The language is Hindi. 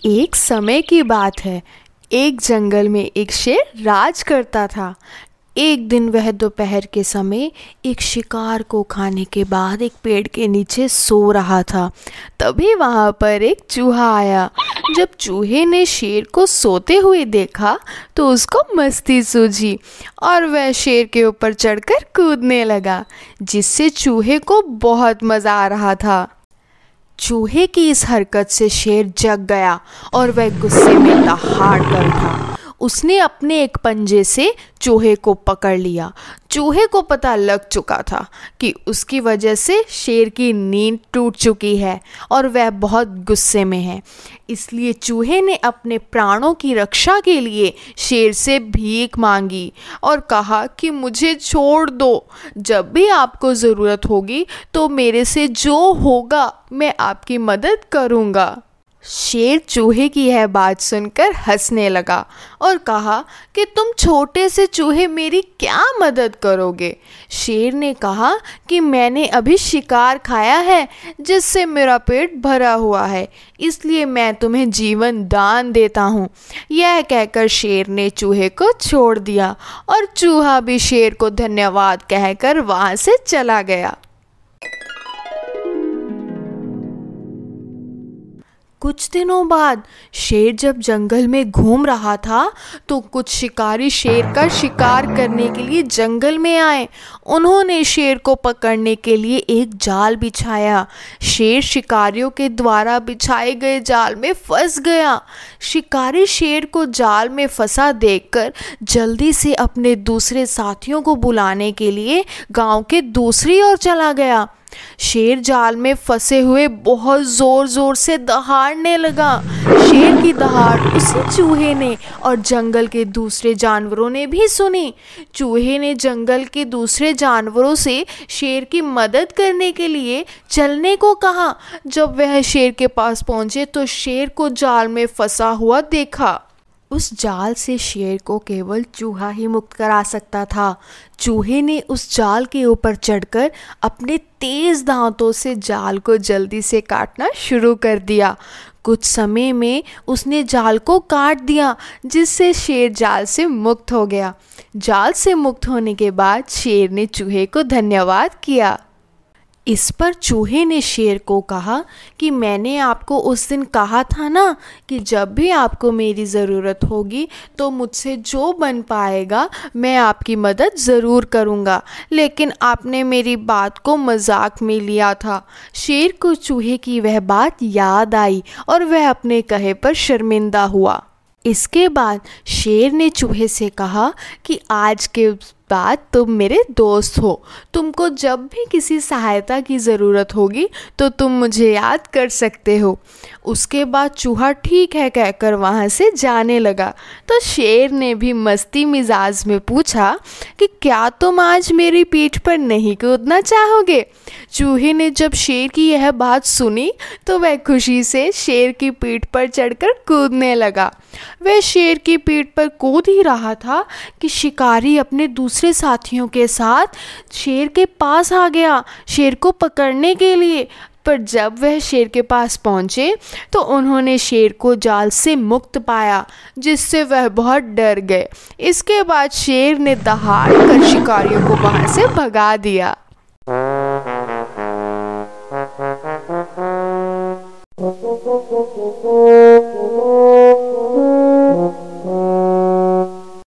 एक समय की बात है। एक जंगल में एक शेर राज करता था। एक दिन वह दोपहर के समय एक शिकार को खाने के बाद एक पेड़ के नीचे सो रहा था। तभी वहाँ पर एक चूहा आया। जब चूहे ने शेर को सोते हुए देखा तो उसको मस्ती सूझी और वह शेर के ऊपर चढ़कर कूदने लगा, जिससे चूहे को बहुत मज़ा आ रहा था। चूहे की इस हरकत से शेर जग गया और वह गुस्से में दहाड़ कर उठा। उसने अपने एक पंजे से चूहे को पकड़ लिया। चूहे को पता लग चुका था कि उसकी वजह से शेर की नींद टूट चुकी है और वह बहुत गुस्से में है। इसलिए चूहे ने अपने प्राणों की रक्षा के लिए शेर से भीख मांगी और कहा कि मुझे छोड़ दो। जब भी आपको ज़रूरत होगी तो मेरे से जो होगा मैं आपकी मदद करूँगा। शेर चूहे की यह बात सुनकर हंसने लगा और कहा कि तुम छोटे से चूहे मेरी क्या मदद करोगे। शेर ने कहा कि मैंने अभी शिकार खाया है जिससे मेरा पेट भरा हुआ है, इसलिए मैं तुम्हें जीवन दान देता हूँ। यह कहकर शेर ने चूहे को छोड़ दिया और चूहा भी शेर को धन्यवाद कहकर वहाँ से चला गया। कुछ दिनों बाद शेर जब जंगल में घूम रहा था तो कुछ शिकारी शेर का शिकार करने के लिए जंगल में आए। उन्होंने शेर को पकड़ने के लिए एक जाल बिछाया। शेर शिकारियों के द्वारा बिछाए गए जाल में फंस गया। शिकारी शेर को जाल में फंसा देखकर जल्दी से अपने दूसरे साथियों को बुलाने के लिए गांव के दूसरी ओर चला गया। शेर जाल में फंसे हुए बहुत जोर जोर से दहाड़ने लगा। शेर की दहाड़ उसी चूहे ने और जंगल के दूसरे जानवरों ने भी सुनी। चूहे ने जंगल के दूसरे जानवरों से शेर की मदद करने के लिए चलने को कहा। जब वह शेर के पास पहुंचे तो शेर को जाल में फंसा हुआ देखा। उस जाल से शेर को केवल चूहा ही मुक्त करा सकता था। चूहे ने उस जाल के ऊपर चढ़कर अपने तेज दांतों से जाल को जल्दी से काटना शुरू कर दिया। कुछ समय में उसने जाल को काट दिया, जिससे शेर जाल से मुक्त हो गया। जाल से मुक्त होने के बाद शेर ने चूहे को धन्यवाद किया। इस पर चूहे ने शेर को कहा कि मैंने आपको उस दिन कहा था ना कि जब भी आपको मेरी ज़रूरत होगी तो मुझसे जो बन पाएगा मैं आपकी मदद ज़रूर करूँगा, लेकिन आपने मेरी बात को मजाक में लिया था। शेर को चूहे की वह बात याद आई और वह अपने कहे पर शर्मिंदा हुआ। इसके बाद शेर ने चूहे से कहा कि आज के बाद तुम मेरे दोस्त हो। तुमको जब भी किसी सहायता की ज़रूरत होगी तो तुम मुझे याद कर सकते हो। उसके बाद चूहा ठीक है कहकर वहाँ से जाने लगा। तो शेर ने भी मस्ती मिजाज में पूछा कि क्या तुम आज मेरी पीठ पर नहीं कूदना चाहोगे। चूहे ने जब शेर की यह बात सुनी तो वह खुशी से शेर की पीठ पर चढ़कर कूदने लगा। वह शेर की पीठ पर कूद ही रहा था कि शिकारी अपने दूसरे साथियों के साथ शेर के पास आ गया शेर को पकड़ने के लिए। पर जब वह शेर के पास पहुंचे तो उन्होंने शेर को जाल से मुक्त पाया, जिससे वह बहुत डर गए। इसके बाद शेर ने दहाड़ कर शिकारियों को वहां से भगा दिया।